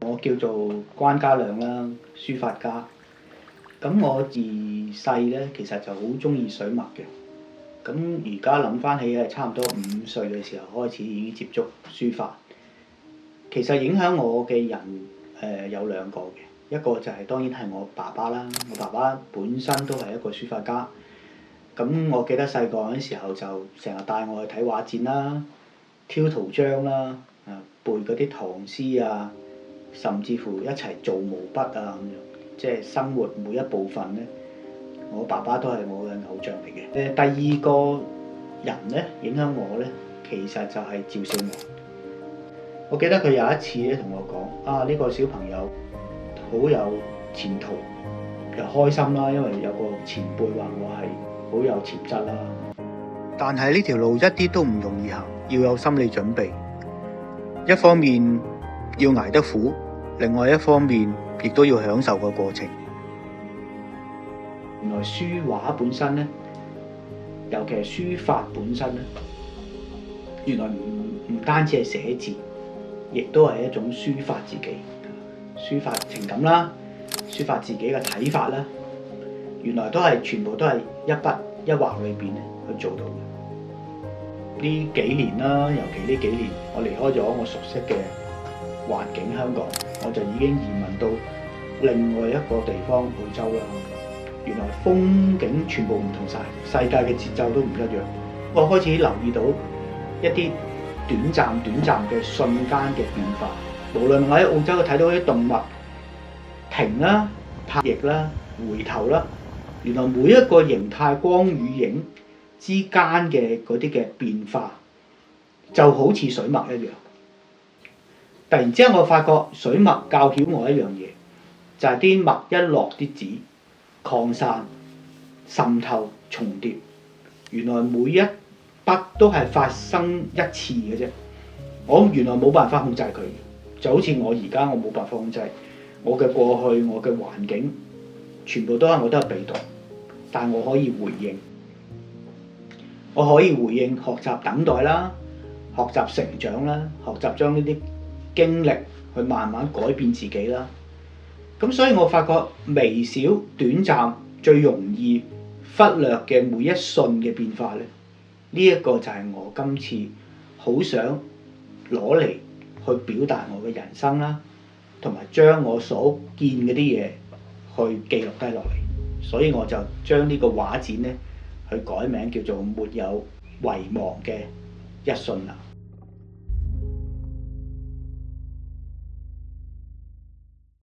我叫做關家亮啦，書法家。咁我自細咧，其實就好中意水墨嘅。咁而家諗翻起係差唔多5歲嘅時候開始已經接觸書法。其實影響我嘅人有2個嘅，一個就係當然係我爸爸啦。我爸爸本身都係一個書法家。咁我記得細個嗰陣時候就成日帶我去睇畫展啦、挑圖章啦、背嗰啲唐詩啊，甚至乎一齊做毛筆啊咁樣，即係生活每一部分咧，我爸爸都係我嘅偶像嚟嘅。第2個人咧影響我咧，其實就係趙少昂。我記得佢有一次咧同我講：呢個小朋友好有前途，又開心啦，因為有個前輩話我係好有潛質啦。但係呢條路一啲都唔容易行，要有心理準備。一方面要捱得苦，另外一方面亦都要享受個過程。原來書畫本身咧，尤其係書法本身咧，原來唔單止係寫字，亦都係一種抒發自己、抒發情感啦、抒發自己嘅睇法啦。原來全部都係一筆一畫裏邊咧去做到嘅。呢幾年啦，尤其呢幾年，我離開咗我熟悉嘅環境香港，我就已經移民到另外一個地方澳洲啦。原來風景全部唔同晒，世界嘅節奏都唔一樣。我開始留意到一啲短暫嘅瞬間嘅變化。無論我喺澳洲睇到啲動物停啦、拍翼啦、回頭啦，原來每一個形態光與影之間嘅嗰啲嘅變化，就好似水墨一樣。突然之間，我發覺水墨教曉我一樣嘢，就係啲墨一落啲紙，擴散、滲透、重疊。原來每一筆都係發生一次嘅啫。我原來冇辦法控制佢，就好似我而家我冇辦法控制我嘅過去、我嘅環境，全部我都係被動，但我可以回應。我可以回應學習等待啦，學習成長啦，學習將呢啲經歷去慢慢改變自己啦。咁所以我發覺微小短暫最容易忽略嘅每一瞬嘅變化咧，呢一個就係我今次好想攞嚟去表達我嘅人生啦，同埋將我所見嗰啲嘢去記錄低落嚟。所以我就將呢個畫展咧去改名叫做沒有遺忘嘅一瞬啦。